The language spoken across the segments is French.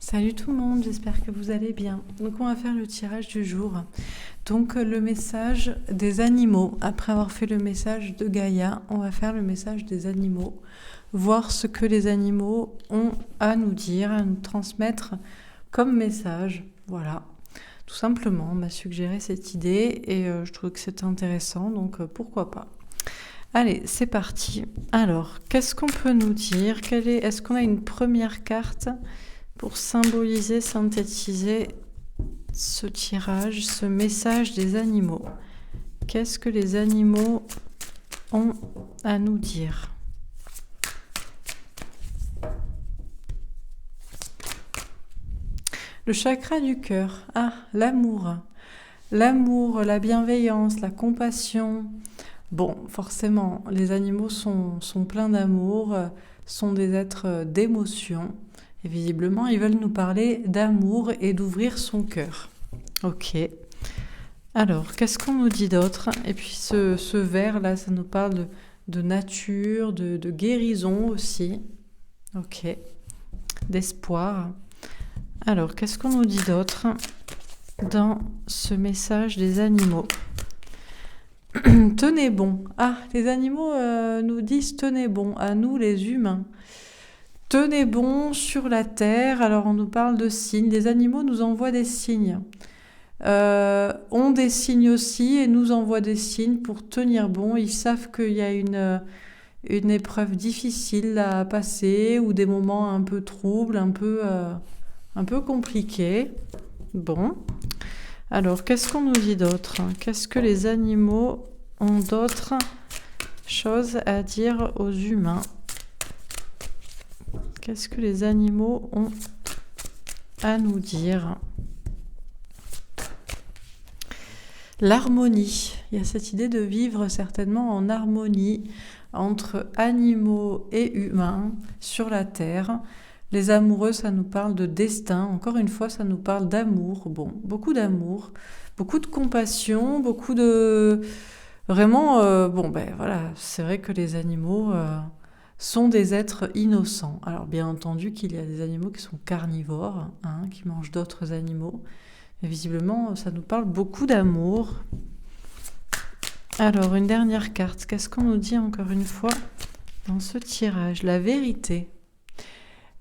Salut tout le monde, j'espère que vous allez bien. Donc on va faire le tirage du jour. Donc le message des animaux. Après avoir fait le message de Gaïa, on va faire le message des animaux. Voir ce que les animaux ont à nous dire, à nous transmettre comme message. Voilà. Tout simplement, on m'a suggéré cette idée et je trouve que c'est intéressant, donc pourquoi pas. Allez, c'est parti. Alors, qu'est-ce qu'on peut nous dire? Est-ce qu'on a une première carte pour symboliser, synthétiser ce tirage, ce message des animaux? Qu'est-ce que les animaux ont à nous dire? Le chakra du cœur. Ah, l'amour. L'amour, la bienveillance, la compassion. Bon, forcément, les animaux sont pleins d'amour, sont des êtres d'émotion. Et visiblement, ils veulent nous parler d'amour et d'ouvrir son cœur. Ok. Alors, qu'est-ce qu'on nous dit d'autre? Et puis ce vers-là, ça nous parle de nature, de guérison aussi. Ok. D'espoir. Alors, qu'est-ce qu'on nous dit d'autre dans ce message des animaux? Tenez bon. Ah, les animaux nous disent tenez bon, à nous les humains. Tenez bon sur la terre. Alors on nous parle de signes. Les animaux nous envoient des signes. Ont des signes aussi et nous envoient des signes pour tenir bon. Ils savent qu'il y a une épreuve difficile à passer ou des moments un peu troubles, un peu compliqués. Bon. Alors, qu'est-ce qu'on nous dit d'autre? Qu'est-ce que les animaux ont d'autres choses à dire aux humains? Qu'est-ce que les animaux ont à nous dire? L'harmonie. Il y a cette idée de vivre certainement en harmonie entre animaux et humains sur la terre. Les amoureux, ça nous parle de destin. Encore une fois, ça nous parle d'amour. Bon, beaucoup d'amour, beaucoup de compassion, beaucoup de... Vraiment, voilà, c'est vrai que les animaux sont des êtres innocents. Alors, bien entendu qu'il y a des animaux qui sont carnivores, qui mangent d'autres animaux. Mais visiblement, ça nous parle beaucoup d'amour. Alors, une dernière carte. Qu'est-ce qu'on nous dit encore une fois dans ce tirage? La vérité.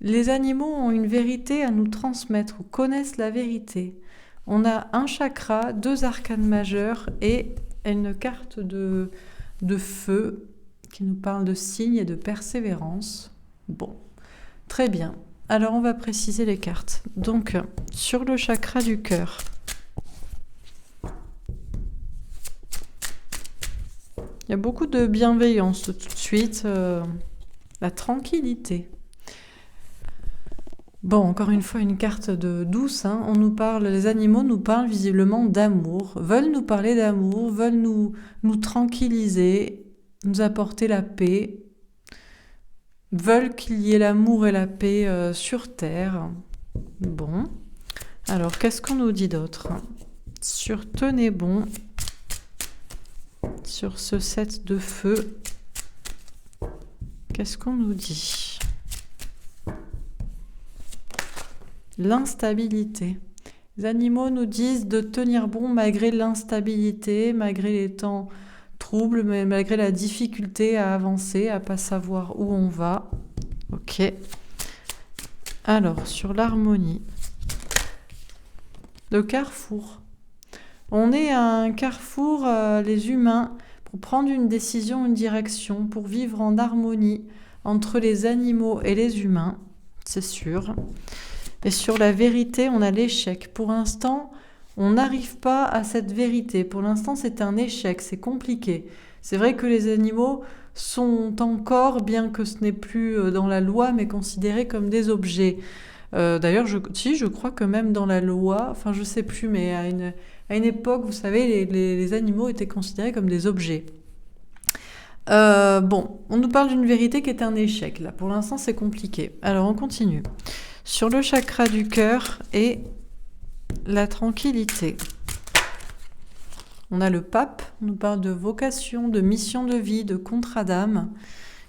Les animaux ont une vérité à nous transmettre ou connaissent la vérité. On a un chakra, 2 arcanes majeurs et une carte de feu qui nous parle de signes et de persévérance. Bon, très bien. Alors on va préciser les cartes. Donc, sur le chakra du cœur, il y a beaucoup de bienveillance tout de suite, la tranquillité. Bon, encore une fois, une carte de douce. On nous parle, les animaux nous parlent visiblement d'amour, veulent nous parler d'amour, veulent nous tranquilliser, nous apporter la paix, veulent qu'il y ait l'amour et la paix sur Terre. Bon. Alors, qu'est-ce qu'on nous dit d'autre? Sur tenez bon, sur ce 7 de feu, qu'est-ce qu'on nous dit? L'instabilité. Les animaux nous disent de tenir bon malgré l'instabilité, malgré les temps troubles, mais malgré la difficulté à avancer, à pas savoir où on va. Ok. Alors, sur l'harmonie. Le carrefour. On est à un carrefour, les humains, pour prendre une décision, une direction, pour vivre en harmonie entre les animaux et les humains, c'est sûr. Et sur la vérité, on a l'échec. Pour l'instant, on n'arrive pas à cette vérité. Pour l'instant, c'est un échec, c'est compliqué. C'est vrai que les animaux sont encore, bien que ce n'est plus dans la loi, mais considérés comme des objets. D'ailleurs, je crois que même dans la loi, enfin je sais plus, mais à une époque, vous savez, les animaux étaient considérés comme des objets. On nous parle d'une vérité qui est un échec. Là, pour l'instant, c'est compliqué. Alors, on continue. Sur le chakra du cœur et la tranquillité. On a le pape, on nous parle de vocation, de mission de vie, de contrat d'âme.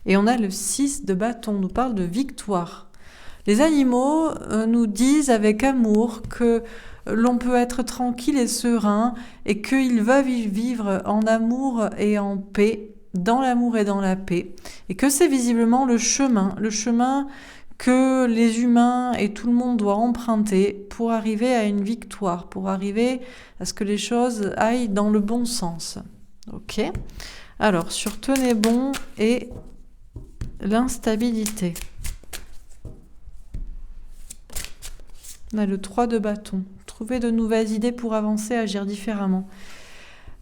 Et on a le 6 de bâton, on nous parle de victoire. Les animaux nous disent avec amour que l'on peut être tranquille et serein et qu'ils veulent vivre en amour et en paix, dans l'amour et dans la paix, et que c'est visiblement le chemin que les humains et tout le monde doit emprunter pour arriver à une victoire, pour arriver à ce que les choses aillent dans le bon sens. Ok ? Alors, sur tenez bon et l'instabilité. On a le 3 de bâton. Trouver de nouvelles idées pour avancer, agir différemment.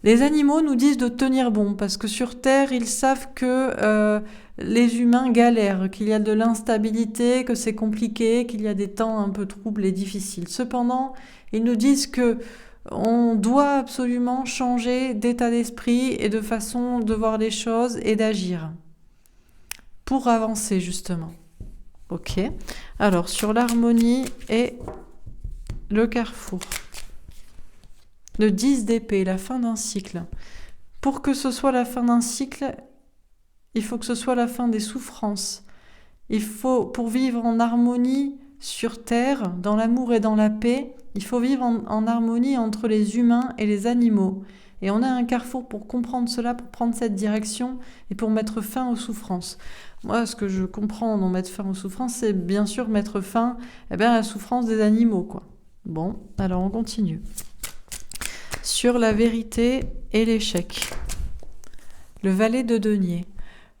Les animaux nous disent de tenir bon, parce que sur Terre, ils savent que les humains galèrent, qu'il y a de l'instabilité, que c'est compliqué, qu'il y a des temps un peu troubles et difficiles. Cependant, ils nous disent que on doit absolument changer d'état d'esprit et de façon de voir les choses et d'agir pour avancer justement. Ok. Alors sur l'harmonie et le carrefour. Le 10 d'épée, la fin d'un cycle. Pour que ce soit la fin d'un cycle, il faut que ce soit la fin des souffrances. Il faut, pour vivre en harmonie sur Terre, dans l'amour et dans la paix, il faut vivre en harmonie entre les humains et les animaux. Et on a un carrefour pour comprendre cela, pour prendre cette direction et pour mettre fin aux souffrances. Moi, ce que je comprends dans mettre fin aux souffrances, c'est bien sûr mettre fin à la souffrance des animaux, quoi. Bon, alors on continue. Sur la vérité et l'échec. Le valet de denier.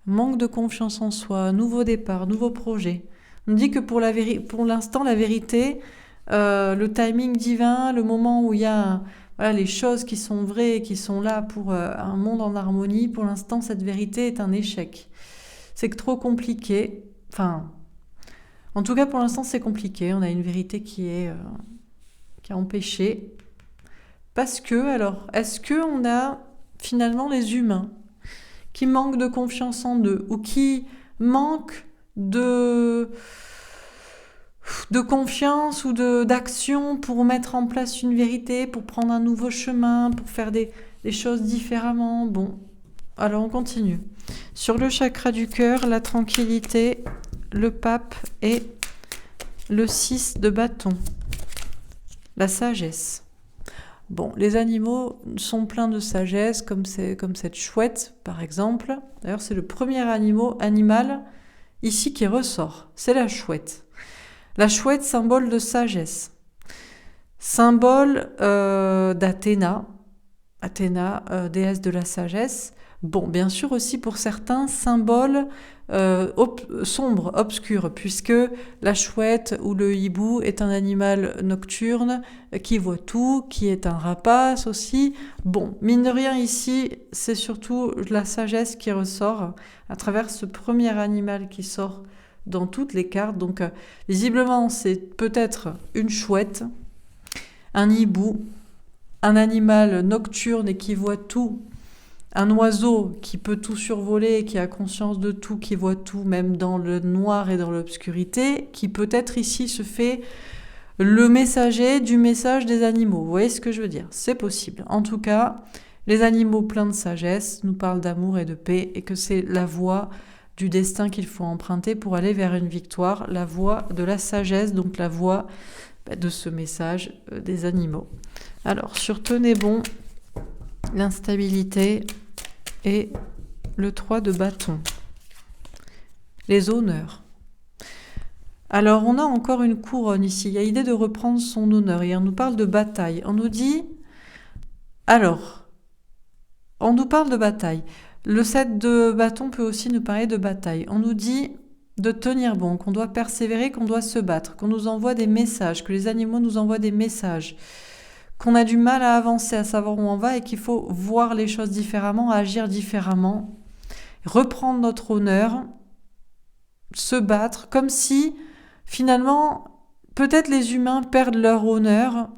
Manque de confiance en soi, nouveau départ, nouveau projet. On dit que pour l'instant, la vérité, le timing divin, le moment où il y a les choses qui sont vraies et qui sont là pour un monde en harmonie, pour l'instant, cette vérité est un échec. C'est trop compliqué. Enfin, en tout cas, pour l'instant, c'est compliqué. On a une vérité qui a empêché. Parce que, alors, est-ce qu'on a finalement les humains qui manquent de confiance en eux ou qui manquent de confiance ou d'action pour mettre en place une vérité, pour prendre un nouveau chemin, pour faire des choses différemment. Bon, alors on continue. Sur le chakra du cœur, la tranquillité, le pape et le 6 de bâton, la sagesse. Bon, les animaux sont pleins de sagesse, comme cette chouette, par exemple. D'ailleurs, c'est le premier animal ici qui ressort. C'est la chouette. La chouette, symbole de sagesse. Symbole d'Athéna. Athéna, déesse de la sagesse. Bon, bien sûr aussi pour certains, symbole sombre, obscur, puisque la chouette ou le hibou est un animal nocturne qui voit tout, qui est un rapace aussi. Bon, mine de rien ici, c'est surtout la sagesse qui ressort à travers ce premier animal qui sort dans toutes les cartes. Donc visiblement, c'est peut-être une chouette, un hibou, un animal nocturne et qui voit tout. Un oiseau qui peut tout survoler, qui a conscience de tout, qui voit tout, même dans le noir et dans l'obscurité, qui peut-être ici se fait le messager du message des animaux. Vous voyez ce que je veux dire ? C'est possible. En tout cas, les animaux pleins de sagesse nous parlent d'amour et de paix et que c'est la voie du destin qu'il faut emprunter pour aller vers une victoire, la voie de la sagesse, donc la voie de ce message des animaux. Alors, sur tenez bon, l'instabilité et le 3 de bâton. Les honneurs. Alors, on a encore une couronne ici. Il y a l'idée de reprendre son honneur. Et on nous parle de bataille. On nous dit... Alors, on nous parle de bataille. Le 7 de bâton peut aussi nous parler de bataille. On nous dit de tenir bon, qu'on doit persévérer, qu'on doit se battre, qu'on nous envoie des messages, que les animaux nous envoient des messages, qu'on a du mal à avancer, à savoir où on va et qu'il faut voir les choses différemment, agir différemment, reprendre notre honneur, se battre, comme si finalement peut-être les humains perdent leur honneur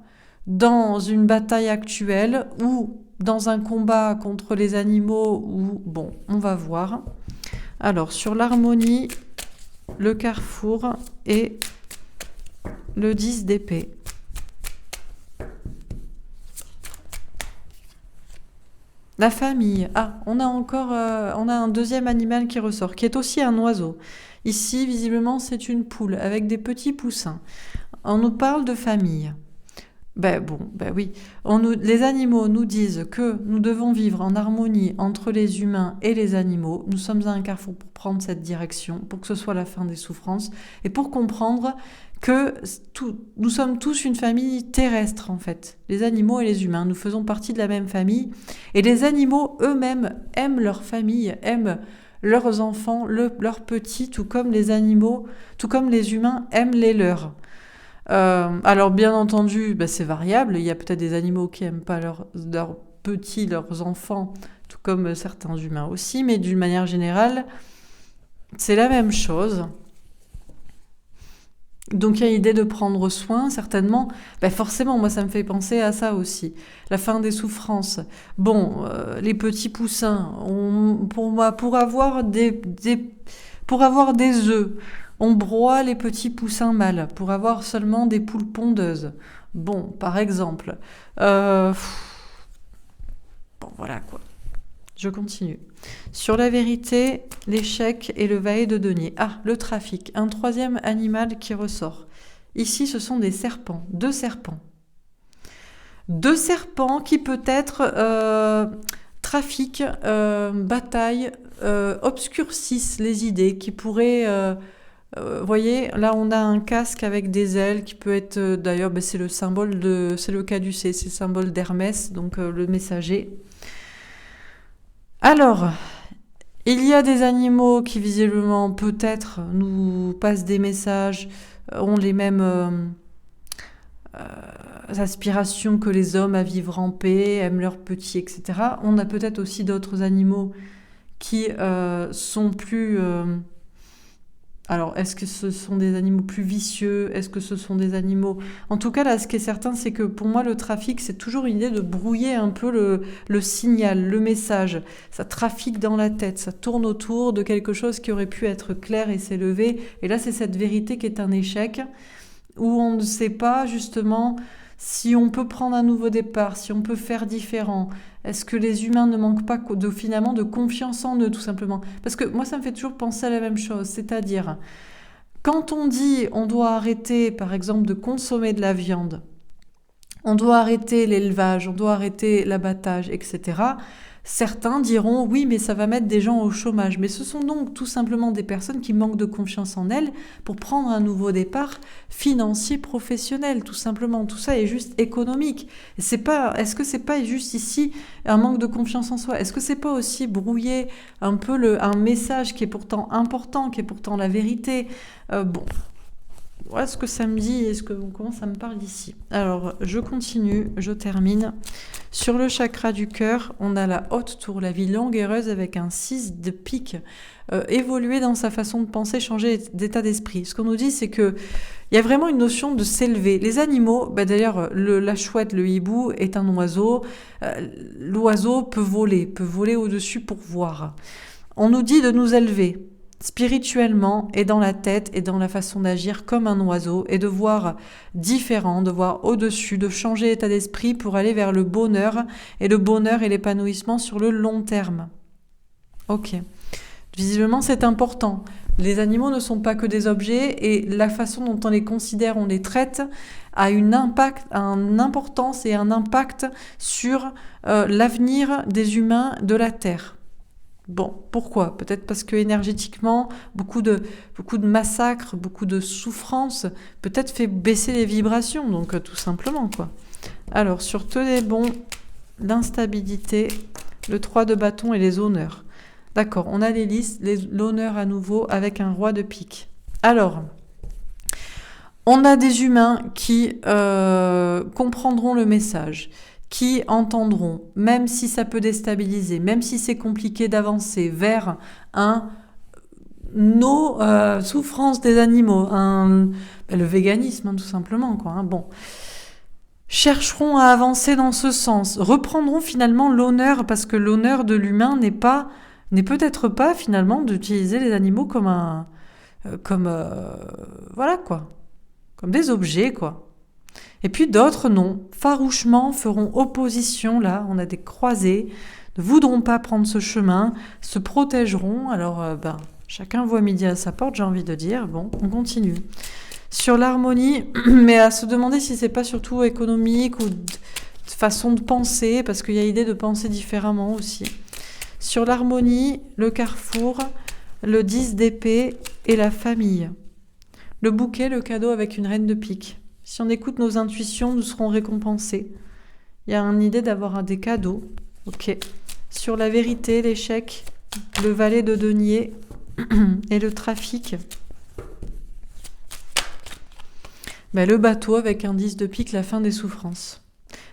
dans une bataille actuelle ou dans un combat contre les animaux ou bon, on va voir. Alors sur l'harmonie, le carrefour et le 10 d'épée. La famille. Ah, on a un deuxième animal qui ressort, qui est aussi un oiseau. Ici, visiblement, c'est une poule avec des petits poussins. On nous parle de famille. Oui. Les animaux nous disent que nous devons vivre en harmonie entre les humains et les animaux. Nous sommes à un carrefour pour prendre cette direction, pour que ce soit la fin des souffrances et pour comprendre que nous sommes tous une famille terrestre, en fait. Les animaux et les humains, nous faisons partie de la même famille. Et les animaux eux-mêmes aiment leur famille, aiment leurs enfants, leurs petits, tout comme les animaux, tout comme les humains aiment les leurs. Alors bien entendu, c'est variable. Il y a peut-être des animaux qui n'aiment pas leurs petits, leurs enfants, tout comme certains humains aussi, mais d'une manière générale, c'est la même chose. Donc il y a l'idée de prendre soin, certainement. Forcément, moi ça me fait penser à ça aussi. La fin des souffrances. Les petits poussins, pour avoir des œufs, on broie les petits poussins mâles pour avoir seulement des poules pondeuses. Par exemple. Voilà quoi. Je continue. Sur la vérité, l'échec et le valet de denier. Ah, le trafic. Un troisième animal qui ressort. Ici, ce sont des serpents. Deux serpents. Deux serpents qui peut-être trafiquent, bataillent, obscurcissent les idées, qui pourraient... voyez, là on a un casque avec des ailes qui peut être... d'ailleurs, c'est le symbole c'est le caducée, c'est le symbole d'Hermès, donc le messager. Alors, il y a des animaux qui visiblement peut-être nous passent des messages, ont les mêmes aspirations que les hommes à vivre en paix, aiment leurs petits, etc. On a peut-être aussi d'autres animaux qui sont plus... Alors, est-ce que ce sont des animaux plus vicieux? Est-ce que ce sont des animaux... En tout cas, là, ce qui est certain, c'est que pour moi, le trafic, c'est toujours une idée de brouiller un peu le signal, le message. Ça trafique dans la tête, ça tourne autour de quelque chose qui aurait pu être clair et s'élever. Et là, c'est cette vérité qui est un échec, où on ne sait pas, justement, si on peut prendre un nouveau départ, si on peut faire différent. Est-ce que les humains ne manquent pas finalement de confiance en eux, tout simplement? Parce que moi, ça me fait toujours penser à la même chose, c'est-à-dire, quand on dit on doit arrêter, par exemple, de consommer de la viande, on doit arrêter l'élevage, on doit arrêter l'abattage, etc., certains diront oui, mais ça va mettre des gens au chômage. Mais ce sont donc tout simplement des personnes qui manquent de confiance en elles pour prendre un nouveau départ financier, professionnel, tout simplement. Tout ça est juste économique. Est-ce que c'est pas juste ici un manque de confiance en soi? Est-ce que c'est pas aussi brouiller un peu un message qui est pourtant important, qui est pourtant la vérité? Voilà ce que ça me dit et comment ça me parle ici. Alors, je continue, je termine. Sur le chakra du cœur, on a la haute tour, la vie longue et heureuse avec un 6 de pique. Évoluer dans sa façon de penser, changer d'état d'esprit. Ce qu'on nous dit, c'est que il y a vraiment une notion de s'élever. Les animaux, d'ailleurs, la chouette, le hibou, est un oiseau. L'oiseau peut voler au-dessus pour voir. On nous dit de nous élever spirituellement et dans la tête et dans la façon d'agir comme un oiseau et de voir différent, de voir au-dessus, de changer d'état d'esprit pour aller vers le bonheur et l'épanouissement sur le long terme. Ok. Visiblement, c'est important. Les animaux ne sont pas que des objets et la façon dont on les considère, on les traite, a une importance et un impact sur l'avenir des humains de la Terre. Pourquoi? Peut-être parce que énergétiquement, beaucoup de massacres, beaucoup de souffrances, peut-être fait baisser les vibrations, donc tout simplement, quoi. Alors, sur tenez bon, l'instabilité, le 3 de bâton et les honneurs. D'accord, on a les listes, l'honneur à nouveau avec un roi de pique. Alors, on a des humains qui comprendront le message, qui entendront, même si ça peut déstabiliser, même si c'est compliqué d'avancer vers nos souffrances des animaux, le véganisme, tout simplement, quoi. Chercheront à avancer dans ce sens, reprendront finalement l'honneur, parce que l'honneur de l'humain n'est peut-être pas finalement d'utiliser les animaux comme voilà quoi, comme des objets, quoi. Et puis d'autres, non, farouchement feront opposition, là, on a des croisés, ne voudront pas prendre ce chemin, se protégeront, alors, Chacun voit midi à sa porte, j'ai envie de dire. Bon, on continue. Sur l'harmonie, mais à se demander si c'est pas surtout économique ou de façon de penser, parce qu'il y a l'idée de penser différemment aussi. Sur l'harmonie, le carrefour, le 10 d'épée et la famille. Le bouquet, le cadeau avec une reine de pique. Si on écoute nos intuitions, nous serons récompensés. Il y a une idée d'avoir des cadeaux. Ok. Sur la vérité, l'échec, le valet de denier et le trafic. Le bateau avec un 10 de pique, la fin des souffrances.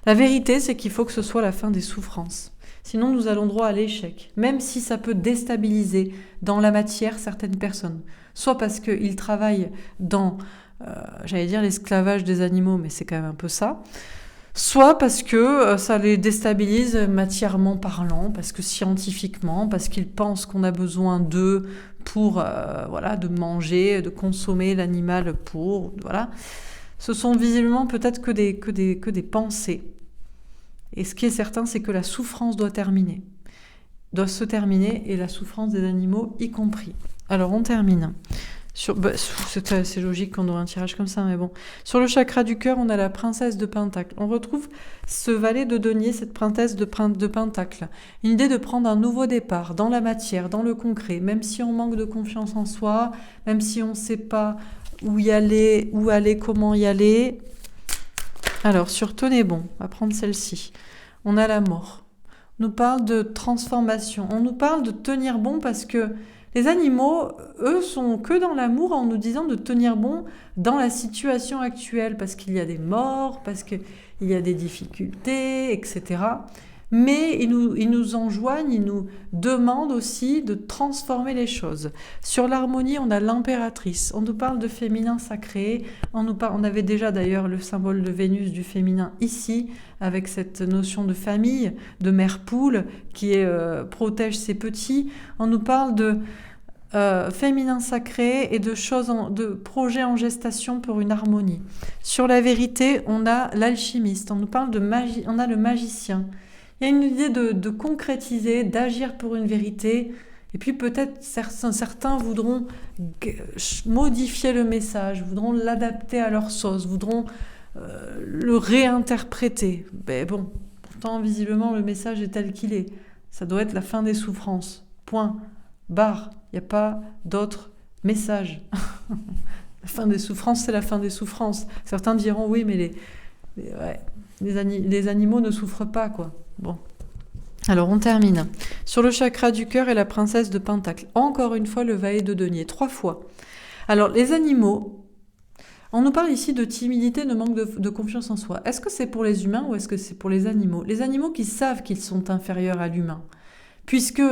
La vérité, c'est qu'il faut que ce soit la fin des souffrances. Sinon, nous allons droit à l'échec, même si ça peut déstabiliser dans la matière certaines personnes. Soit parce qu'ils travaillent dans, j'allais dire l'esclavage des animaux, mais c'est quand même un peu ça. Soit parce que ça les déstabilise matièrement parlant, parce que scientifiquement, parce qu'ils pensent qu'on a besoin d'eux pour de manger, de consommer l'animal pour... Voilà. Ce sont visiblement peut-être que des pensées. Et ce qui est certain, c'est que la souffrance doit se terminer, et la souffrance des animaux y compris. Alors on termine. C'est logique qu'on ait un tirage comme ça, mais bon. Sur le chakra du cœur, on a la princesse de Pentacle. On retrouve ce valet de denier, cette princesse de Pentacle. Une idée de prendre un nouveau départ dans la matière, dans le concret, même si on manque de confiance en soi, même si on ne sait pas où aller, comment y aller. Alors, sur tenez bon, on va prendre celle-ci. On a la mort. On nous parle de transformation. On nous parle de tenir bon parce que les animaux, eux, sont que dans l'amour en nous disant de tenir bon dans la situation actuelle, parce qu'il y a des morts, parce qu'il y a des difficultés, etc. Mais ils nous enjoignent, ils nous demandent aussi de transformer les choses. Sur l'harmonie, on a l'impératrice. On nous parle de féminin sacré. On avait déjà d'ailleurs le symbole de Vénus du féminin ici, avec cette notion de famille, de mère poule qui protège ses petits. On nous parle de féminin sacré et de projets en gestation pour une harmonie. Sur la vérité, on a l'alchimiste. On nous parle de magie. On a le magicien. Il y a une idée de concrétiser, d'agir pour une vérité. Et puis peut-être certains voudront modifier le message, voudront l'adapter à leur sauce, voudront le réinterpréter. Mais bon, pourtant visiblement le message est tel qu'il est. Ça doit être la fin des souffrances. Point. Barre. Il n'y a pas d'autre message. La fin des souffrances, c'est la fin des souffrances. Certains diront oui, mais les animaux ne souffrent pas, quoi. Bon. Alors, on termine. Sur le chakra du cœur et la princesse de Pentacle. Encore une fois, le valet de denier. 3 fois. Alors, les animaux, on nous parle ici de timidité, de manque de confiance en soi. Est-ce que c'est pour les humains ou est-ce que c'est pour les animaux? Les animaux qui savent qu'ils sont inférieurs à l'humain. Puisque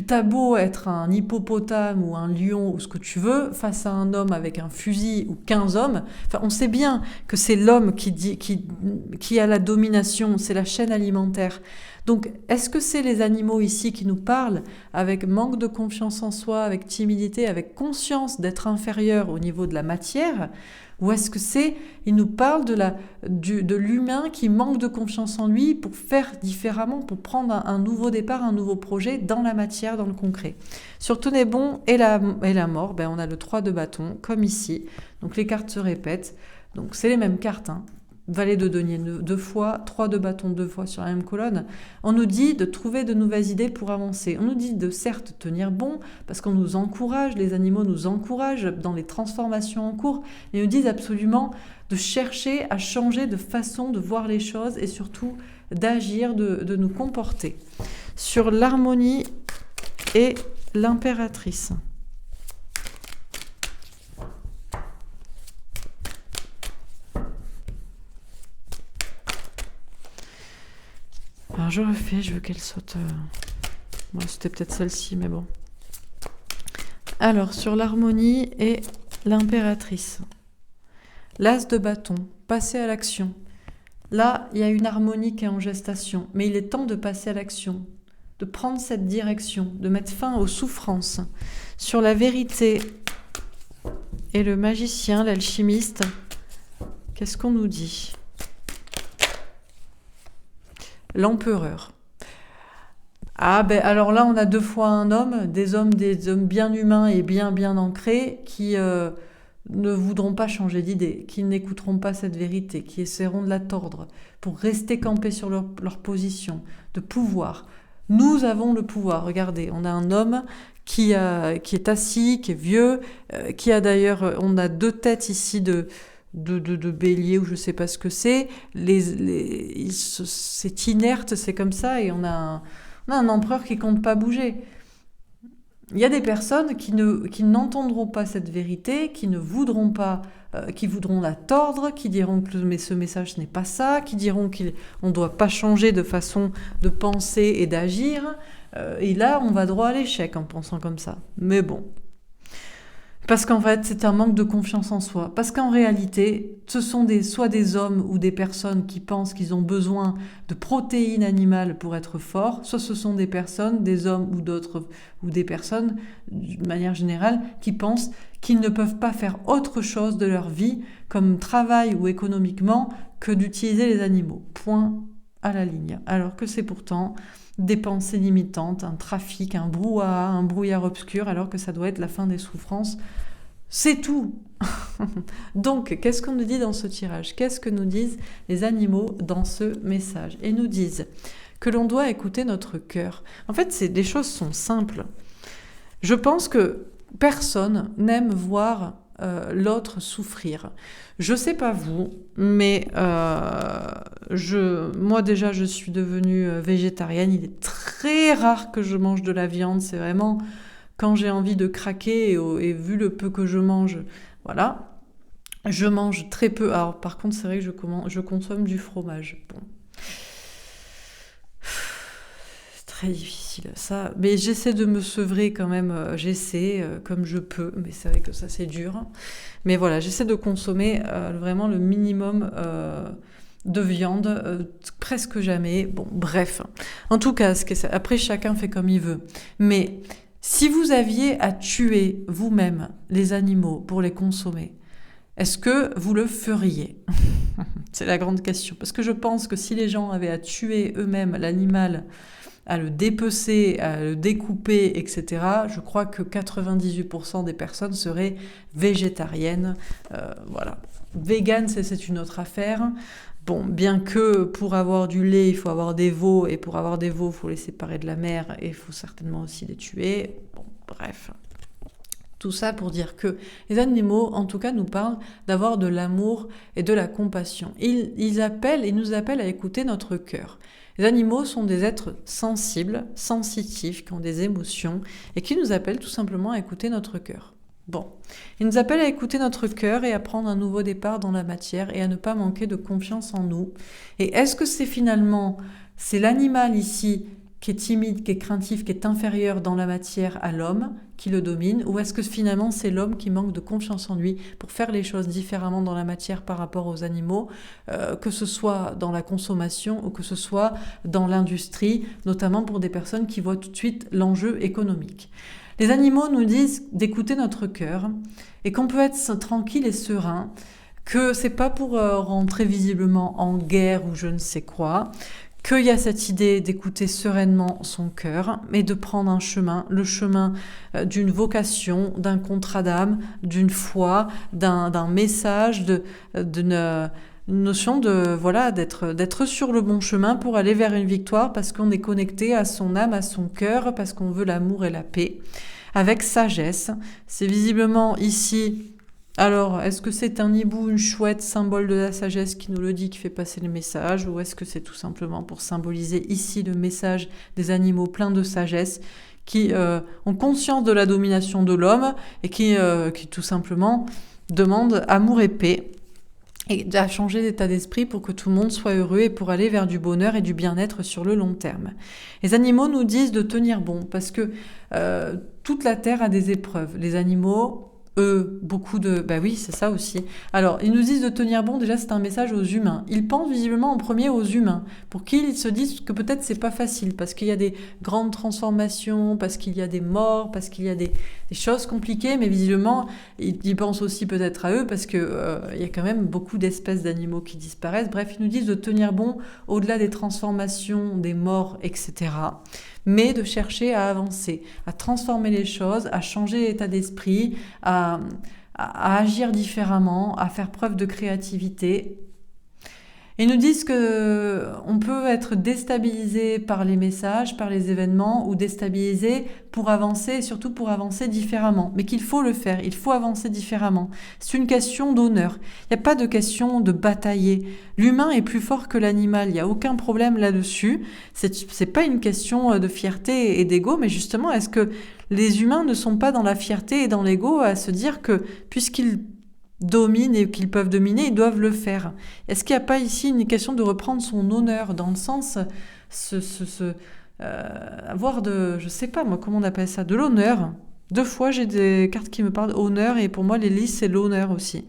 t'as beau être un hippopotame ou un lion ou ce que tu veux, face à un homme avec un fusil ou 15 hommes, on sait bien que c'est l'homme qui a la domination, c'est la chaîne alimentaire. Donc, est-ce que c'est les animaux ici qui nous parlent avec manque de confiance en soi, avec timidité, avec conscience d'être inférieur au niveau de la matière? Ou est-ce que ils nous parlent de l'humain qui manque de confiance en lui pour faire différemment, pour prendre un nouveau départ, un nouveau projet dans la matière, dans le concret. Sur tenez bon et la mort, on a le 3 de bâton, comme ici. Donc les cartes se répètent. Donc c'est les mêmes cartes, hein. Valet de denier 2 fois, 3 de bâton 2 fois sur la même colonne. On nous dit de trouver de nouvelles idées pour avancer. On nous dit de certes tenir bon, parce qu'on nous encourage, les animaux nous encouragent dans les transformations en cours, mais ils nous disent absolument de chercher à changer de façon de voir les choses et surtout d'agir, de nous comporter. Sur l'harmonie et l'impératrice. Alors je refais, je veux qu'elle saute. Bon, c'était peut-être celle-ci, mais bon. Alors, sur l'harmonie et l'impératrice. L'as de bâton, passer à l'action. Là, il y a une harmonie qui est en gestation, mais il est temps de passer à l'action, de prendre cette direction, de mettre fin aux souffrances. Sur la vérité et le magicien, l'alchimiste, qu'est-ce qu'on nous dit ? L'empereur. Ah ben alors là, on a deux fois un homme, des hommes bien humains et bien ancrés qui ne voudront pas changer d'idée, qui n'écouteront pas cette vérité, qui essaieront de la tordre pour rester campés sur leur position de pouvoir. Nous avons le pouvoir. Regardez, on a un homme qui est assis, qui est vieux, qui a d'ailleurs, on a deux têtes ici de bélier ou je sais pas ce que c'est. C'est inerte, c'est comme ça, et on a un empereur qui compte pas bouger. Il y a des personnes qui n'entendront pas cette vérité, qui ne voudront pas, qui voudront la tordre, qui diront que ce message n'est pas ça, qui diront qu'on ne doit pas changer de façon de penser et d'agir. Et là, on va droit à l'échec en pensant comme ça. Mais bon. Parce qu'en fait, c'est un manque de confiance en soi. Parce qu'en réalité, ce sont soit des hommes ou des personnes qui pensent qu'ils ont besoin de protéines animales pour être forts, soit ce sont des personnes, des hommes ou d'autres, ou des personnes, d'une manière générale, qui pensent qu'ils ne peuvent pas faire autre chose de leur vie, comme travail ou économiquement, que d'utiliser les animaux. Point à la ligne. Alors que c'est pourtant des pensées limitantes, un trafic, un brouhaha, un brouillard obscur, alors que ça doit être la fin des souffrances. C'est tout. Donc, qu'est-ce qu'on nous dit dans ce tirage? Qu'est-ce que nous disent les animaux dans ce message? Ils nous disent que l'on doit écouter notre cœur. En fait, les choses sont simples. Je pense que personne n'aime voir l'autre souffrir. Je sais pas vous, mais moi déjà je suis devenue végétarienne. Il est très rare que je mange de la viande. C'est vraiment quand j'ai envie de craquer et vu le peu que je mange, voilà. Je mange très peu. Alors par contre c'est vrai que je consomme du fromage. Bon. Très difficile ça, mais j'essaie de me sevrer quand même, j'essaie comme je peux, mais c'est vrai que ça c'est dur. Mais voilà, j'essaie de consommer vraiment le minimum de viande, presque jamais. Bon, bref. En tout cas, après chacun fait comme il veut. Mais si vous aviez à tuer vous-même les animaux pour les consommer, est-ce que vous le feriez? C'est la grande question. Parce que je pense que si les gens avaient à tuer eux-mêmes l'animal, à le dépecer, à le découper, etc., je crois que 98% des personnes seraient végétariennes. Voilà. Vegan, c'est une autre affaire. Bon, bien que pour avoir du lait, il faut avoir des veaux, et pour avoir des veaux, il faut les séparer de la mère, et il faut certainement aussi les tuer. Bon, bref. Tout ça pour dire que les animaux, en tout cas, nous parlent d'avoir de l'amour et de la compassion. Ils nous appellent à écouter notre cœur. Les animaux sont des êtres sensibles, sensitifs, qui ont des émotions et qui nous appellent tout simplement à écouter notre cœur. Bon, ils nous appellent à écouter notre cœur et à prendre un nouveau départ dans la matière et à ne pas manquer de confiance en nous. Et est-ce que c'est l'animal ici qui est timide, qui est craintif, qui est inférieur dans la matière à l'homme, qui le domine, ou est-ce que finalement c'est l'homme qui manque de confiance en lui pour faire les choses différemment dans la matière par rapport aux animaux, que ce soit dans la consommation ou que ce soit dans l'industrie, notamment pour des personnes qui voient tout de suite l'enjeu économique. Les animaux nous disent d'écouter notre cœur et qu'on peut être tranquille et serein, que c'est pas pour rentrer visiblement en guerre ou je ne sais quoi, qu'il y a cette idée d'écouter sereinement son cœur, mais de prendre un chemin, le chemin d'une vocation, d'un contrat d'âme, d'une foi, d'un message, d'une notion d'être sur le bon chemin pour aller vers une victoire parce qu'on est connecté à son âme, à son cœur, parce qu'on veut l'amour et la paix, avec sagesse. C'est visiblement ici. Alors, est-ce que c'est un hibou, une chouette, symbole de la sagesse qui nous le dit, qui fait passer le message, ou est-ce que c'est tout simplement pour symboliser ici le message des animaux pleins de sagesse qui ont conscience de la domination de l'homme et qui tout simplement demandent amour et paix et à changer d'état d'esprit pour que tout le monde soit heureux et pour aller vers du bonheur et du bien-être sur le long terme. Les animaux nous disent de tenir bon parce que toute la terre a des épreuves. Les animaux beaucoup de... Bah oui, c'est ça aussi. Alors, ils nous disent de tenir bon, déjà c'est un message aux humains. Ils pensent visiblement en premier aux humains, pour qui ils se disent que peut-être c'est pas facile, parce qu'il y a des grandes transformations, parce qu'il y a des morts, parce qu'il y a des choses compliquées, mais visiblement, ils pensent aussi peut-être à eux, parce que il y a quand même beaucoup d'espèces d'animaux qui disparaissent. Bref, ils nous disent de tenir bon au-delà des transformations, des morts, etc., mais de chercher à avancer, à transformer les choses, à changer l'état d'esprit, à agir différemment, à faire preuve de créativité. Ils nous disent que on peut être déstabilisé par les messages, par les événements, ou déstabilisé pour avancer, et surtout pour avancer différemment. Mais qu'il faut le faire, il faut avancer différemment. C'est une question d'honneur. Il n'y a pas de question de batailler. L'humain est plus fort que l'animal, il n'y a aucun problème là-dessus. C'est pas une question de fierté et d'ego, mais justement, est-ce que les humains ne sont pas dans la fierté et dans l'ego à se dire que, puisqu'ils dominent et qu'ils peuvent dominer, ils doivent le faire. Est-ce qu'il n'y a pas ici une question de reprendre son honneur, dans le sens avoir de, je sais pas moi comment on appelle ça, de l'honneur. 2 fois j'ai des cartes qui me parlent honneur, et pour moi les lys c'est l'honneur aussi.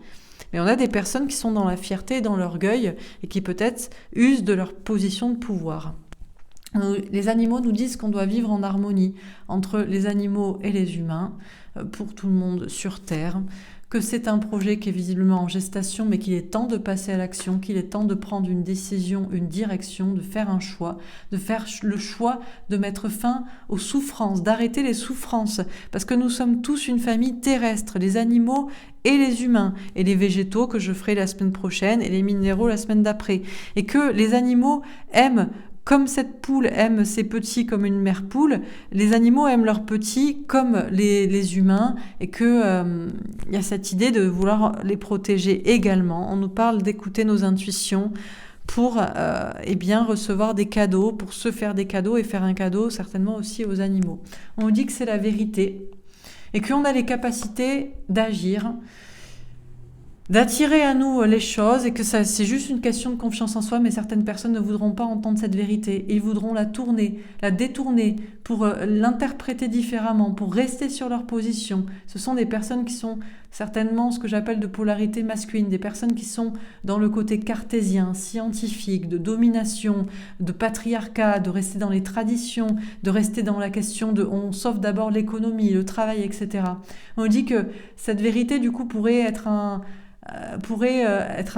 Mais on a des personnes qui sont dans la fierté et dans l'orgueil, et qui peut-être usent de leur position de pouvoir. Les animaux nous disent qu'on doit vivre en harmonie entre les animaux et les humains, pour tout le monde sur Terre, que c'est un projet qui est visiblement en gestation, mais qu'il est temps de passer à l'action, qu'il est temps de prendre une décision, une direction, de faire un choix, de faire le choix de mettre fin aux souffrances, d'arrêter les souffrances, parce que nous sommes tous une famille terrestre, les animaux et les humains, et les végétaux que je ferai la semaine prochaine, et les minéraux la semaine d'après, et que les animaux aiment, comme cette poule aime ses petits comme une mère poule, les animaux aiment leurs petits comme les humains, et que y a cette idée de vouloir les protéger également. On nous parle d'écouter nos intuitions pour bien recevoir des cadeaux, pour se faire des cadeaux et faire un cadeau certainement aussi aux animaux. On nous dit que c'est la vérité et qu'on a les capacités d'agir, d'attirer à nous les choses, et que ça, c'est juste une question de confiance en soi, mais certaines personnes ne voudront pas entendre cette vérité. Ils voudront la tourner, la détourner, pour l'interpréter différemment, pour rester sur leur position. Ce sont des personnes qui sont certainement ce que j'appelle de polarité masculine, des personnes qui sont dans le côté cartésien, scientifique, de domination, de patriarcat, de rester dans les traditions, de rester dans la question de on sauve d'abord l'économie, le travail, etc. On dit que cette vérité, du coup, pourrait être un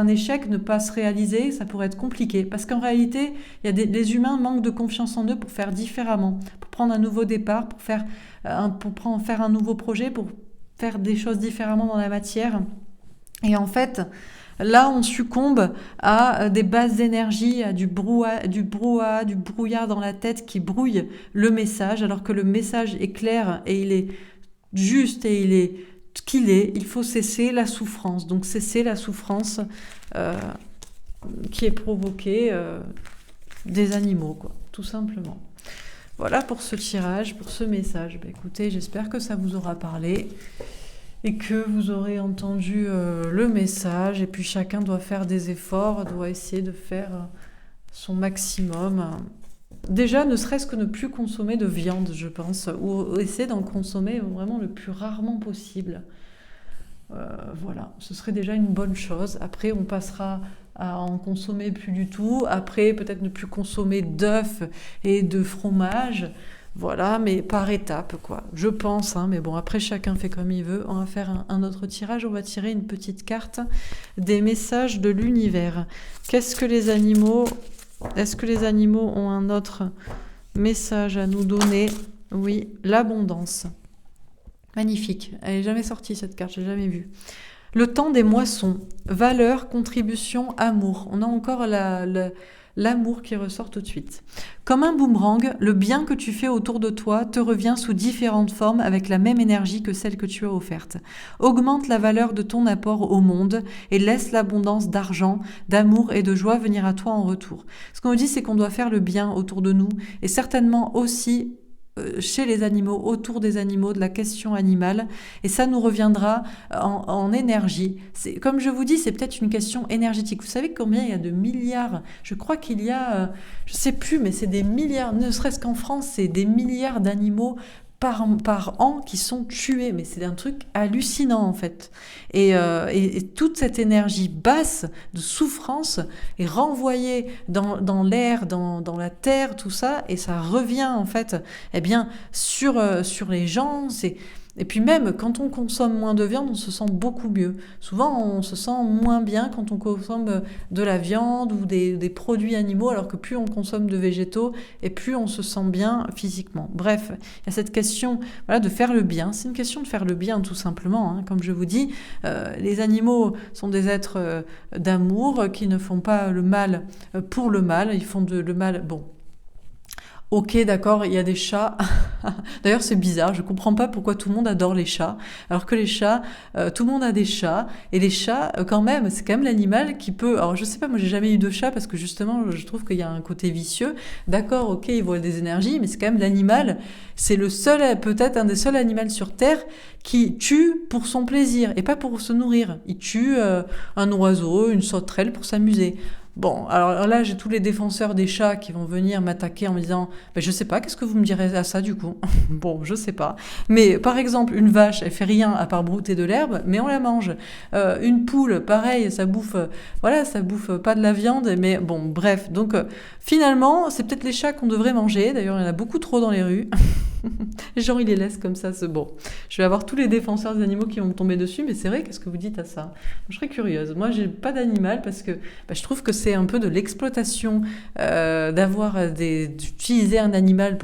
échec, ne pas se réaliser, ça pourrait être compliqué. Parce qu'en réalité, les humains manquent de confiance en eux pour faire différemment, pour prendre un nouveau départ, pour faire un nouveau projet, pour faire des choses différemment dans la matière. Et en fait, là, on succombe à des basses énergies, à du brouhaha, du brouillard dans la tête qui brouille le message, alors que le message est clair et il est juste et il est qu'il est, il faut cesser la souffrance. Donc cesser la souffrance qui est provoquée des animaux, quoi, tout simplement. Voilà pour ce tirage, pour ce message. Écoutez, j'espère que ça vous aura parlé et que vous aurez entendu le message. Et puis chacun doit faire des efforts, doit essayer de faire son maximum. Déjà, ne serait-ce que ne plus consommer de viande, je pense, ou essayer d'en consommer vraiment le plus rarement possible. Voilà, ce serait déjà une bonne chose. Après, on passera à en consommer plus du tout. Après, peut-être ne plus consommer d'œufs et de fromage. Voilà, mais par étapes, quoi. Je pense, mais bon, après, chacun fait comme il veut. On va faire un autre tirage. On va tirer une petite carte des messages de l'univers. Est-ce que les animaux ont un autre message à nous donner? Oui, l'abondance. Magnifique. Elle n'est jamais sortie, cette carte, je l'ai jamais vue. Le temps des moissons. Valeur, contribution, amour. On a encore l'amour qui ressort tout de suite. Comme un boomerang, le bien que tu fais autour de toi te revient sous différentes formes avec la même énergie que celle que tu as offerte. Augmente la valeur de ton apport au monde et laisse l'abondance d'argent, d'amour et de joie venir à toi en retour. Ce qu'on nous dit, c'est qu'on doit faire le bien autour de nous et certainement aussi chez les animaux, autour des animaux, de la question animale, et ça nous reviendra en énergie. Comme je vous dis, c'est peut-être une question énergétique. Vous savez combien il y a de milliards? Je crois qu'il y a, je sais plus, mais c'est des milliards, ne serait-ce qu'en France, c'est des milliards d'animaux par an qui sont tués. Mais c'est un truc hallucinant, en fait. Et toute cette énergie basse de souffrance est renvoyée dans l'air, dans la terre, tout ça, et ça revient, en fait, eh bien, sur les gens. Et puis même, quand on consomme moins de viande, on se sent beaucoup mieux. Souvent, on se sent moins bien quand on consomme de la viande ou des produits animaux, alors que plus on consomme de végétaux, et plus on se sent bien physiquement. Bref, il y a cette question, voilà, de faire le bien. C'est une question de faire le bien, tout simplement, hein. Comme je vous dis, les animaux sont des êtres d'amour qui ne font pas le mal pour le mal. Ils font le mal... Bon. Ok, d'accord, il y a des chats. D'ailleurs, c'est bizarre, je comprends pas pourquoi tout le monde adore les chats, alors que les chats, tout le monde a des chats, et les chats, quand même, c'est quand même l'animal qui peut... Alors, je sais pas, moi, j'ai jamais eu de chat, parce que justement, je trouve qu'il y a un côté vicieux. D'accord, ok, ils volent des énergies, mais c'est quand même l'animal, c'est le seul, peut-être un des seuls animaux sur Terre qui tue pour son plaisir, et pas pour se nourrir. Il tue un oiseau, une sauterelle pour s'amuser. Bon, alors là, j'ai tous les défenseurs des chats qui vont venir m'attaquer en me disant « je sais pas, qu'est-ce que vous me direz à ça du coup ?» Bon, je sais pas. Mais par exemple, une vache, elle fait rien à part brouter de l'herbe, mais on la mange. Une poule, pareil, ça bouffe pas de la viande, mais bon, bref. Donc finalement, c'est peut-être les chats qu'on devrait manger. D'ailleurs, il y en a beaucoup trop dans les rues. Les gens, ils les laissent comme ça, c'est bon. Je vais avoir tous les défenseurs des animaux qui vont me tomber dessus, mais c'est vrai, qu'est-ce que vous dites à ça? Je serais curieuse. Moi, j'ai pas d'animal parce que je trouve que c'est un peu de l'exploitation d'utiliser un animal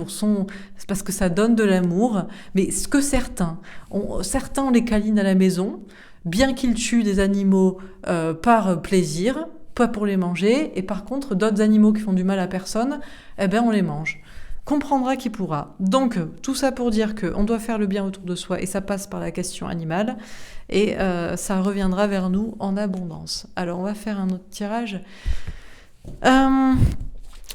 c'est parce que ça donne de l'amour, mais ce que certains on les câline à la maison, bien qu'ils tuent des animaux par plaisir, pas pour les manger, et par contre, d'autres animaux qui font du mal à personne, on les mange. Comprendra qui pourra. Donc, tout ça pour dire qu'on doit faire le bien autour de soi, et ça passe par la question animale, et ça reviendra vers nous en abondance. Alors, on va faire un autre tirage.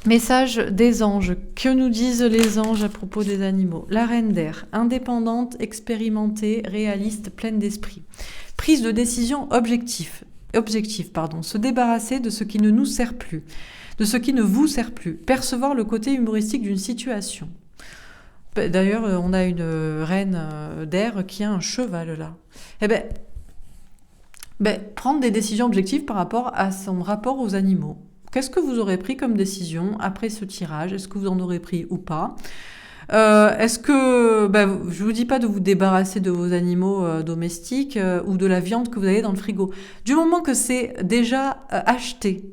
Message des anges. Que nous disent les anges à propos des animaux? La reine d'air, indépendante, expérimentée, réaliste, pleine d'esprit. Prise de décision objective, se débarrasser de ce qui ne nous sert plus. De ce qui ne vous sert plus. Percevoir le côté humoristique d'une situation. D'ailleurs, on a une reine d'air qui a un cheval là. Prendre des décisions objectives par rapport à son rapport aux animaux. Qu'est-ce que vous aurez pris comme décision après ce tirage? Est-ce que vous en aurez pris ou pas? Est-ce que... je vous dis pas de vous débarrasser de vos animaux domestiques ou de la viande que vous avez dans le frigo. Du moment que c'est déjà acheté.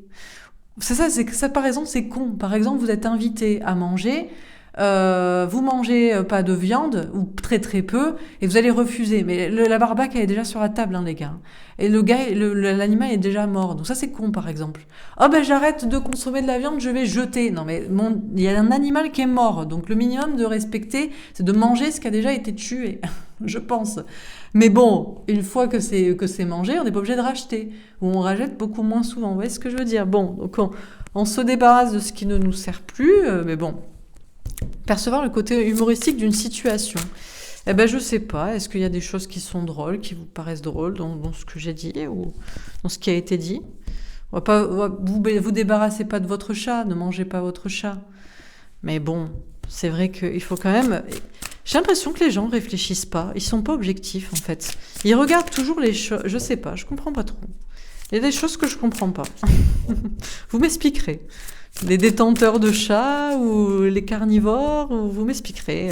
C'est ça, par exemple, c'est con. Par exemple, vous êtes invité à manger, vous mangez pas de viande, ou très très peu, et vous allez refuser. Mais la barbaque, elle est déjà sur la table, hein, les gars. Et l'animal est déjà mort. Donc ça, c'est con, par exemple. J'arrête de consommer de la viande, je vais jeter. Non, mais il y a un animal qui est mort. Donc le minimum de respecter, c'est de manger ce qui a déjà été tué, je pense. Mais bon, une fois que c'est mangé, on n'est pas obligé de racheter. Ou on rachète beaucoup moins souvent. Vous voyez ce que je veux dire? Bon, donc on se débarrasse de ce qui ne nous sert plus, mais bon. Percevoir le côté humoristique d'une situation. Je sais pas. Est-ce qu'il y a des choses qui sont drôles, qui vous paraissent drôles dans ce que j'ai dit ou dans ce qui a été dit? Vous débarrassez pas de votre chat, ne mangez pas votre chat. Mais bon, c'est vrai qu'il faut quand même... J'ai l'impression que les gens réfléchissent pas. Ils sont pas objectifs, en fait. Ils regardent toujours les choses. Je sais pas, je comprends pas trop. Il y a des choses que je comprends pas. Vous m'expliquerez. Les détenteurs de chats ou les carnivores, ou vous m'expliquerez.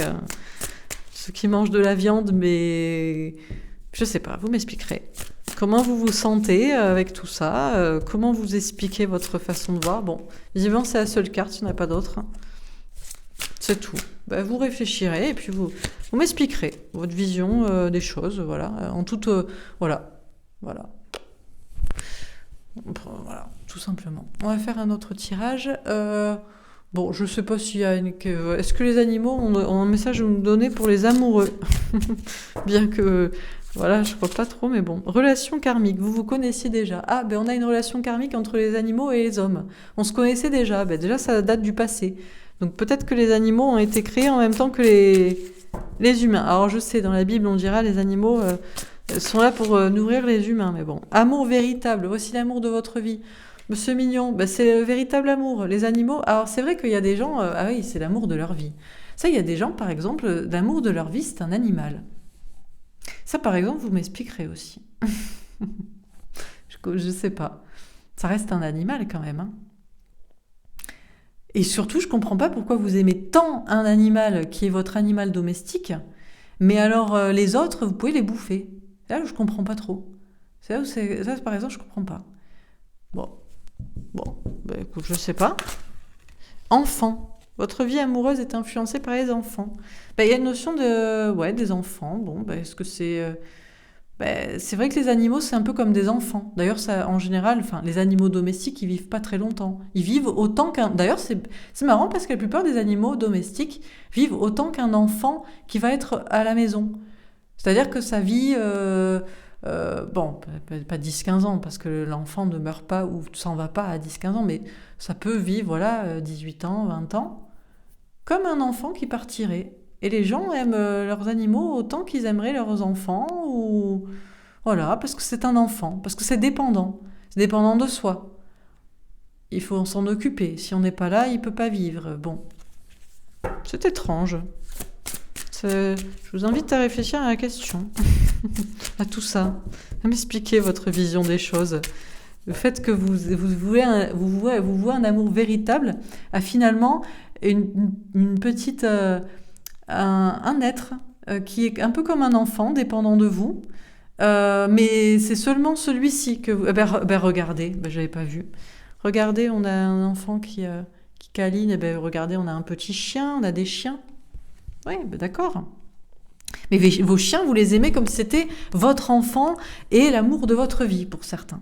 Ceux qui mangent de la viande, mais... Je sais pas, vous m'expliquerez. Comment vous vous sentez avec tout ça? Comment vous expliquez votre façon de voir? Bon, visiblement, c'est la seule carte, il n'y en a pas d'autre. C'est tout. Vous réfléchirez et puis vous m'expliquerez votre vision des choses, voilà, en toute... Voilà, tout simplement. On va faire un autre tirage. Je sais pas s'il y a est-ce que les animaux ont un message à nous donner pour les amoureux? Bien que... Voilà, je crois pas trop, mais bon. Relation karmique, vous vous connaissiez déjà. On a une relation karmique entre les animaux et les hommes. On se connaissait déjà. Déjà, ça date du passé. Donc peut-être que les animaux ont été créés en même temps que les humains. Alors je sais, dans la Bible, on dira les animaux sont là pour nourrir les humains. Mais bon, amour véritable, voici l'amour de votre vie. Monsieur Mignon, c'est le véritable amour. Les animaux, alors c'est vrai qu'il y a des gens, oui, c'est l'amour de leur vie. Ça, il y a des gens, par exemple, l'amour de leur vie, c'est un animal. Ça, par exemple, vous m'expliquerez aussi. Je sais pas. Ça reste un animal quand même. Hein. Et surtout, je comprends pas pourquoi vous aimez tant un animal qui est votre animal domestique, mais alors les autres, vous pouvez les bouffer. C'est là où je comprends pas trop. C'est là où ça, par exemple, je comprends pas. Bon, bah, écoute, je sais pas. Enfant. Votre vie amoureuse est influencée par les enfants. Bah, il y a une notion des enfants. Bon, bah, est-ce que c'est... c'est vrai que les animaux, c'est un peu comme des enfants. D'ailleurs, ça, en général, les animaux domestiques, ils vivent pas très longtemps. Ils vivent autant qu'un... D'ailleurs, c'est marrant parce que la plupart des animaux domestiques vivent autant qu'un enfant qui va être à la maison. C'est-à-dire que sa vie... pas 10-15 ans, parce que l'enfant ne meurt pas ou s'en va pas à 10-15 ans, mais ça peut vivre, 18 ans, 20 ans, comme un enfant qui partirait. Et les gens aiment leurs animaux autant qu'ils aimeraient leurs enfants, ou voilà, parce que c'est un enfant, parce que c'est dépendant de soi. Il faut s'en occuper. Si on n'est pas là, il peut pas vivre. Bon, c'est étrange. Je vous invite à réfléchir à la question, à tout ça, à m'expliquer votre vision des choses. Le fait que vous vouez un amour véritable a finalement une petite... un être qui est un peu comme un enfant, dépendant de vous, mais c'est seulement celui-ci que vous... regardez, j'avais pas vu. Regardez, on a un enfant qui câline, regardez, on a un petit chien, on a des chiens. Oui, d'accord. Mais vos chiens, vous les aimez comme si c'était votre enfant et l'amour de votre vie, pour certains.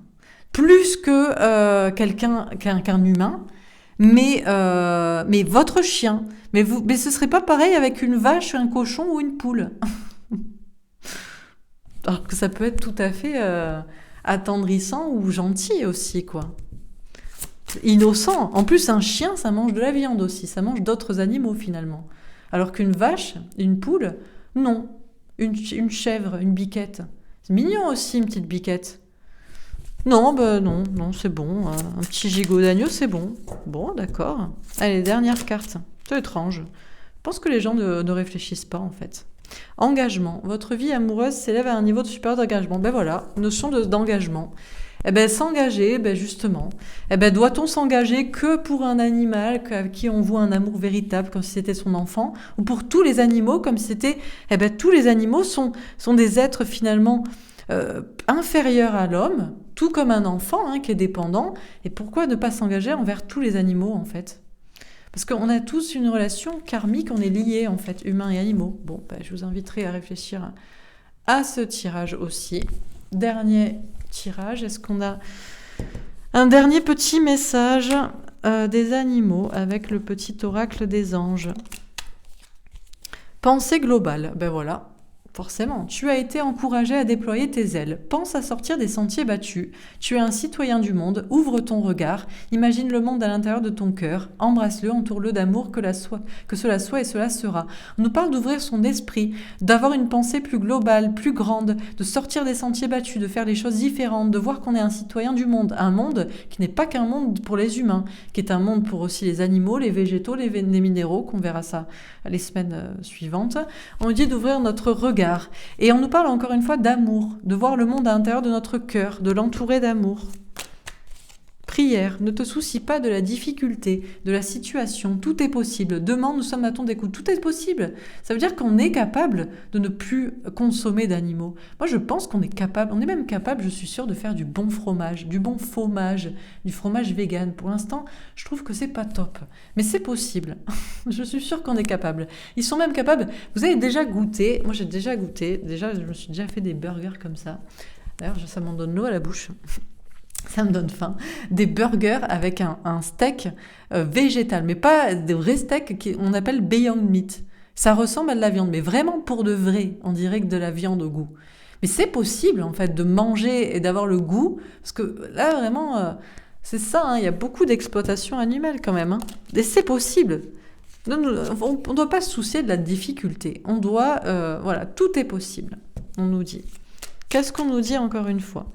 Plus que qu'un humain, mais votre chien. Mais ce serait pas pareil avec une vache, un cochon ou une poule. Alors que ça peut être tout à fait attendrissant ou gentil aussi, quoi. Innocent. En plus, un chien, ça mange de la viande aussi. Ça mange d'autres animaux, finalement. Alors qu'une vache, une poule, non. Une chèvre, une biquette. C'est mignon aussi, une petite biquette. Non, non, c'est bon. Un petit gigot d'agneau, c'est bon. Bon, d'accord. Allez, dernière carte. C'est étrange. Je pense que les gens ne réfléchissent pas, en fait. Engagement. Votre vie amoureuse s'élève à un niveau de supérieur d'engagement. Voilà, notion d'engagement. S'engager, justement. Doit-on s'engager que pour un animal à qui on voit un amour véritable, comme si c'était son enfant, ou pour tous les animaux, comme si c'était... tous les animaux sont des êtres, finalement, inférieurs à l'homme, tout comme un enfant qui est dépendant. Et pourquoi ne pas s'engager envers tous les animaux, en fait ? Parce qu'on a tous une relation karmique, on est liés, en fait, humains et animaux. Bon, je vous inviterai à réfléchir à ce tirage aussi. Dernier tirage, est-ce qu'on a un dernier petit message des animaux avec le petit oracle des anges? Pensée globale, voilà. Forcément, tu as été encouragé à déployer tes ailes. Pense à sortir des sentiers battus. Tu es un citoyen du monde. Ouvre ton regard. Imagine le monde à l'intérieur de ton cœur. Embrasse-le, entoure-le d'amour, que cela soit et cela sera. On nous parle d'ouvrir son esprit, d'avoir une pensée plus globale, plus grande, de sortir des sentiers battus, de faire les choses différentes, de voir qu'on est un citoyen du monde. Un monde qui n'est pas qu'un monde pour les humains, qui est un monde pour aussi les animaux, les végétaux, les minéraux, qu'on verra ça les semaines suivantes. On nous dit d'ouvrir notre regard. Et on nous parle encore une fois d'amour, de voir le monde à l'intérieur de notre cœur, de l'entourer d'amour. Prière, ne te soucie pas de la difficulté, de la situation, tout est possible. Demain, nous sommes à ton écoute, tout est possible. Ça veut dire qu'on est capable de ne plus consommer d'animaux. Moi, je pense qu'on est capable, on est même capable, je suis sûre, de faire du bon fromage, du bon fromage, du fromage vegan. Pour l'instant, je trouve que c'est pas top, mais c'est possible. Je suis sûre qu'on est capable. Ils sont même capables. Vous avez déjà goûté, moi j'ai déjà goûté, je me suis déjà fait des burgers comme ça. D'ailleurs, ça m'en donne l'eau à la bouche. Ça me donne faim. Des burgers avec un steak végétal, mais pas des vrais steaks qu'on appelle Beyond Meat. Ça ressemble à de la viande, mais vraiment pour de vrai, on dirait que de la viande au goût. Mais c'est possible, en fait, de manger et d'avoir le goût, parce que là, vraiment, c'est ça, il y a beaucoup d'exploitation animale quand même. Et c'est possible. On ne doit pas se soucier de la difficulté. On doit... tout est possible, on nous dit. Qu'est-ce qu'on nous dit encore une fois ?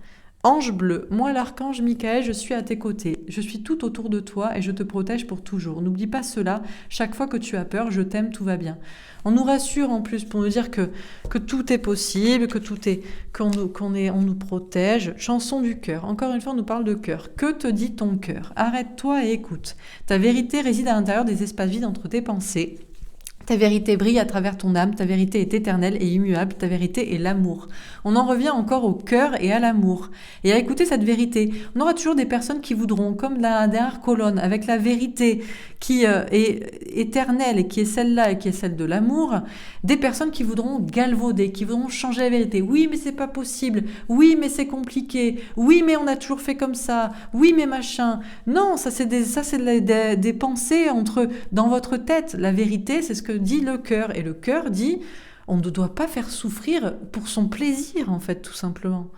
Ange bleu, moi l'archange Michael, je suis à tes côtés. Je suis tout autour de toi et je te protège pour toujours. N'oublie pas cela, chaque fois que tu as peur, je t'aime, tout va bien. On nous rassure en plus pour nous dire que tout est possible, que tout est, on nous protège. Chanson du cœur, encore une fois on nous parle de cœur. Que te dit ton cœur? Arrête-toi et écoute. Ta vérité réside à l'intérieur des espaces vides entre tes pensées. Ta vérité brille à travers ton âme, ta vérité est éternelle et immuable, ta vérité est l'amour. On en revient encore au cœur et à l'amour, et à écouter cette vérité. On aura toujours des personnes qui voudront, comme la dernière colonne, avec la vérité qui est éternelle et qui est celle-là et qui est celle de l'amour, des personnes qui voudront galvauder, qui voudront changer la vérité. Oui, mais c'est pas possible. Oui, mais c'est compliqué. Oui, mais on a toujours fait comme ça. Oui, mais machin. Non, ça c'est des pensées dans votre tête. La vérité, c'est ce que dit le cœur. Et le cœur dit, on ne doit pas faire souffrir pour son plaisir, en fait, tout simplement.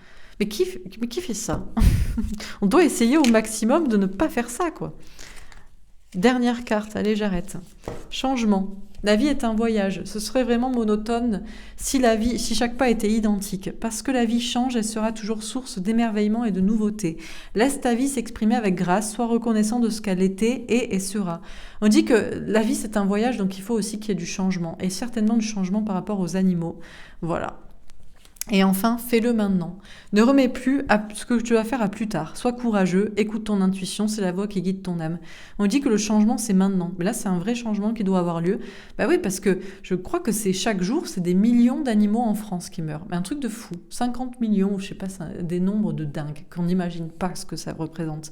Mais qui fait ça? On doit essayer au maximum de ne pas faire ça, quoi. Dernière carte, allez, j'arrête. Changement. La vie est un voyage. Ce serait vraiment monotone si chaque pas était identique. Parce que la vie change, elle sera toujours source d'émerveillement et de nouveautés. Laisse ta vie s'exprimer avec grâce, sois reconnaissant de ce qu'elle était et sera. On dit que la vie c'est un voyage, donc il faut aussi qu'il y ait du changement. Et certainement du changement par rapport aux animaux. Voilà. Et enfin, fais-le maintenant. Ne remets plus ce que tu vas faire à plus tard. Sois courageux, écoute ton intuition, c'est la voix qui guide ton âme. On dit que le changement, c'est maintenant. Mais là, c'est un vrai changement qui doit avoir lieu. Bah oui, parce que je crois que c'est chaque jour, c'est des millions d'animaux en France qui meurent. Mais un truc de fou. 50 millions, je sais pas, des nombres de dingue, qu'on n'imagine pas ce que ça représente.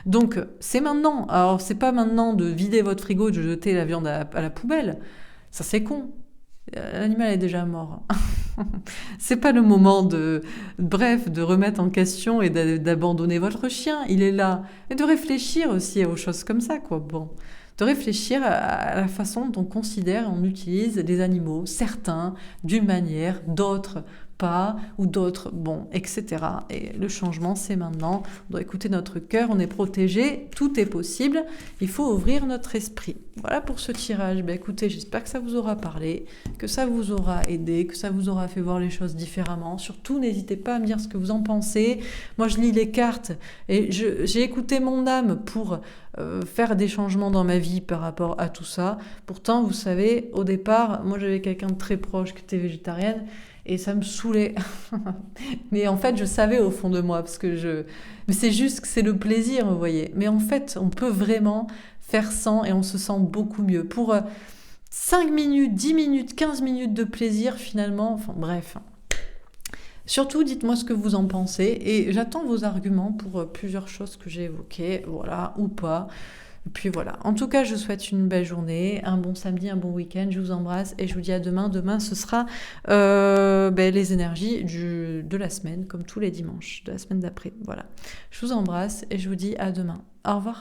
Donc, c'est maintenant. Alors, c'est pas maintenant de vider votre frigo et de jeter la viande à la poubelle. Ça, c'est con. L'animal est déjà mort. C'est pas le moment de remettre en question et d'abandonner votre chien. Il est là. Et de réfléchir aussi aux choses comme ça, quoi. Bon. De réfléchir à la façon dont on considère et on utilise les animaux, certains d'une manière, d'autres pas, ou d'autres, bon, etc. Et le changement, c'est maintenant. On doit écouter notre cœur, on est protégé, tout est possible. Il faut ouvrir notre esprit. Voilà pour ce tirage. Ben, écoutez, j'espère que ça vous aura parlé, que ça vous aura aidé, que ça vous aura fait voir les choses différemment. Surtout, n'hésitez pas à me dire ce que vous en pensez. Moi, je lis les cartes et j'ai écouté mon âme pour faire des changements dans ma vie par rapport à tout ça. Pourtant, vous savez, au départ, moi, j'avais quelqu'un de très proche qui était végétarienne et ça me saoulait. Mais en fait, je savais au fond de moi mais c'est juste que c'est le plaisir, vous voyez. Mais en fait, on peut vraiment faire sans et on se sent beaucoup mieux. Pour 5 minutes, 10 minutes, 15 minutes de plaisir, finalement, enfin bref. Surtout, dites-moi ce que vous en pensez et j'attends vos arguments pour plusieurs choses que j'ai évoquées, voilà, ou pas. Et puis voilà. En tout cas, je vous souhaite une belle journée, un bon samedi, un bon week-end. Je vous embrasse et je vous dis à demain. Demain, ce sera les énergies de la semaine, comme tous les dimanches, de la semaine d'après. Voilà. Je vous embrasse et je vous dis à demain. Au revoir.